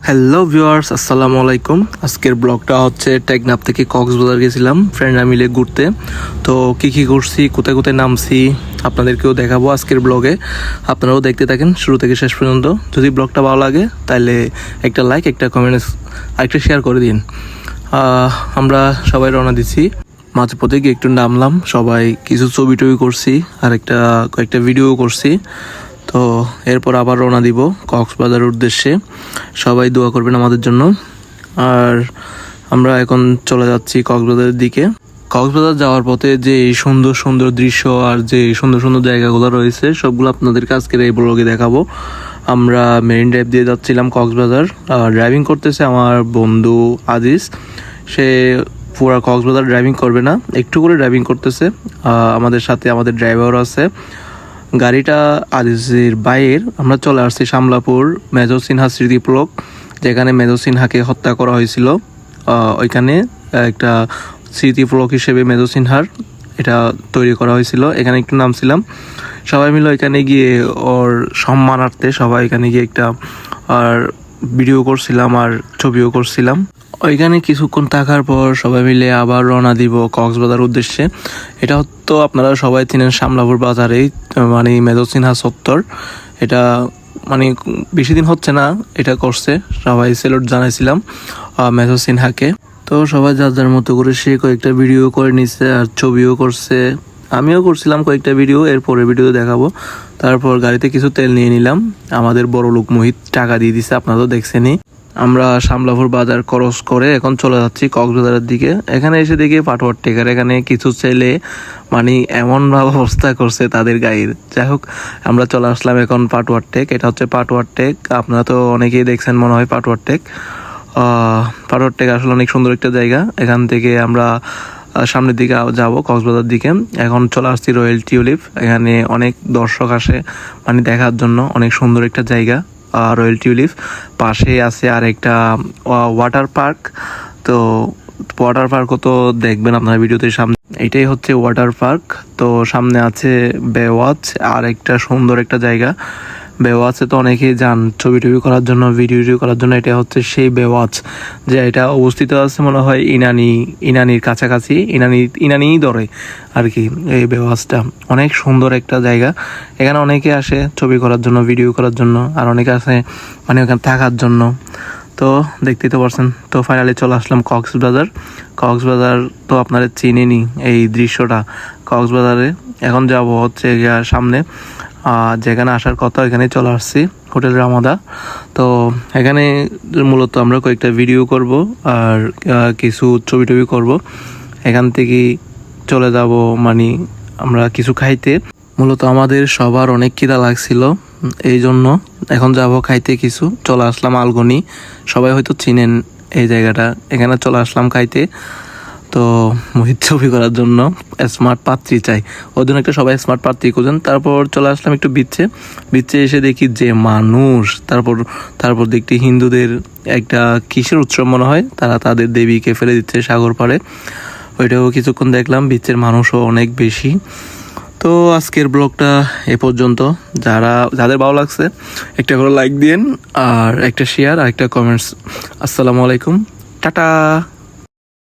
Hello viewers, আসসালামু আলাইকুম। আজকের ব্লগটা হচ্ছে টেকনাফ থেকে কক্সবাজার গেছিলাম ফ্রেন্ডরা মিলে ঘুরতে। তো কী করছি, কোথায় কোথায় নামছি আপনাদেরকেও দেখাবো আজকের ব্লগে। আপনারাও দেখতে থাকেন শুরু থেকে শেষ পর্যন্ত। যদি ব্লগটা ভালো লাগে তাহলে একটা লাইক, একটা কমেন্ট, একটা শেয়ার করে দিন। আমরা সবাই রওনা দিচ্ছি। মাঝে পথে গিয়ে একটু নামলাম, সবাই কিছু ছবি টবি করছি আর কয়েকটা ভিডিও করছি। তো এরপর আবার রওনা দিব কক্সবাজারের উদ্দেশ্যে। সবাই দোয়া করবেন আমাদের জন্য। আর আমরা এখন চলে যাচ্ছি কক্সবাজারের দিকে। কক্সবাজার যাওয়ার পথে যে সুন্দর সুন্দর দৃশ্য আর যে সুন্দর সুন্দর জায়গাগুলো রয়েছে সবগুলো আপনাদেরকে আজকের এই ব্লগে দেখাবো। আমরা মেরিন ড্রাইভ দিয়ে যাচ্ছিলাম কক্সবাজার। ড্রাইভিং করতেছে আমার বন্ধু আজিজ। সে পুরা কক্সবাজার ড্রাইভিং করবে না, একটু করে ড্রাইভিং করতেছে। আমাদের সাথে আমাদের ড্রাইভারও আছে। গাড়িটা আজিজের বাইয়ের। আমরা চলে আসছি শামলাপুর মেজর সিনহা স্মৃতিফলক, যেখানে মেজর সিনহাকে হত্যা করা হয়েছিল। ওইখানে একটা স্মৃতিফলক হিসেবে মেজর সিনহার এটা তৈরি করা হয়েছিল। এখানে একটু নামছিলাম সবাই মিলে। ওইখানে গিয়ে ওর সম্মানার্থে সবাই এখানে গিয়ে একটা আর ভিডিও করছিলাম আর ছবিও করছিলাম। ওইখানে কিছুক্ষণ থাকার পর সবাই মিলে আবার রওনা দিব কক্সবাজার উদ্দেশ্যে। এটা তো আপনারা সবাই চিনেন, শামলাপুর বাজারেই মানে মেজর সিনহা চত্বর। এটা মানে বেশি দিন হচ্ছে না এটা করছে, সবাই সেলুট জানাইছিলাম মেজর সিনহাকে। তো সবাই যার যার মতো করে সে কয়েকটা ভিডিও করে নিচ্ছে আর ছবিও করছে। আমিও করছিলাম কয়েকটা ভিডিও, এরপরে ভিডিও দেখাবো। তারপর গাড়িতে কিছু তেল নিয়ে নিলাম। আমাদের বড় লোক মোহিত টাকা দিয়ে দিছে, আপনারা তো দেখছেনই। আমরা শামলাপুর বাজার ক্রস করে এখন চলে যাচ্ছি কক্সবাজারের দিকে। এখানে এসে দেখি পাটওয়ার টেকার। এখানে কিছু ছেলে মানে এমনভাবে অবস্থা করছে তাদের গায়ের। যাই হোক, আমরা চলে আসলাম এখন পাটওয়ার টেক। এটা হচ্ছে পাটওয়ার টেক, আপনারা তো অনেকেই দেখছেন মনে হয় পাটওয়ার টেক। পাটওয়ার টেক আসলে অনেক সুন্দর একটা জায়গা। এখান থেকে আমরা সামনের দিকে যাব কক্সবাজার দিকে। এখন চলে আসছি রয়্যাল টিউলিপ। এখানে অনেক দর্শক আসে মানে দেখার জন্য, অনেক সুন্দর একটা জায়গা রয়্যাল টিউলিপ। পাশে আছে আর একটা ওয়াটার পার্ক। তো ওয়াটার পার্কও তো দেখবেন আপনার ভিডিওতে। সামনে এটাই হচ্ছে ওয়াটার পার্ক। তো সামনে আছে বেওয়াচ, আর একটা সুন্দর একটা জায়গা। বেওয়াচে তো অনেকেই যান ছবি টবি করার জন্য, ভিডিও করার জন্য। এটা হচ্ছে সেই বেওয়াচ, যে এটা অবস্থিত আছে মনে হয় ইনানির কাছাকাছি, ইনানিই ধরে আর কি। এই বেওয়াচটা অনেক সুন্দর একটা জায়গা। এখানে অনেকে আসে ছবি করার জন্য, ভিডিও করার জন্য, আর অনেকে আসে মানে ওখানে থাকার জন্য। তো দেখতেই তো পারছেন। তো ফাইনালি চলে আসলাম কক্সবাজার তো আপনারা চিনেনি এই দৃশ্যটা কক্সবাজারে। এখন যাব হচ্ছে সামনে যেখানে আসার কথা, এখানে চলে আসছি হোটেল রামাদা। তো এখানে মূলত আমরা কয়েকটা ভিডিও করব আর কিছু ছবি টবি করবো। এখান থেকে চলে যাব মানে আমরা কিছু খাইতে। মূলত আমাদের সবার অনেক খিদা লাগছিল, এই জন্য এখন যাব খাইতে কিছু। চলে আসলাম আলগনি, সবাই হয়তো চিনেন এই জায়গাটা। এখানে চলে আসলাম খাইতে। তো মোহিত ছবি করার জন্য স্মার্ট পাত্রী চাই, ওর জন্য একটা সবাই স্মার্ট পাত্রী খুঁজেন। তারপর চলে আসলাম একটু বিচে এসে দেখি যে মানুষ। তারপর দেখছি হিন্দুদের একটা কিসের উৎসব মনে হয়, তারা তাদের দেবীকে ফেলে দিচ্ছে সাগর পাড়ে। ওইটাও কিছুক্ষণ দেখলাম। বিচের মানুষও অনেক বেশি। তো আজকের ব্লগটা এ পর্যন্ত। যাদের ভালো লাগছে একটা করে লাইক দিন, আর একটা শেয়ার আর একটা কমেন্টস। আসসালামু আলাইকুম, টাটা।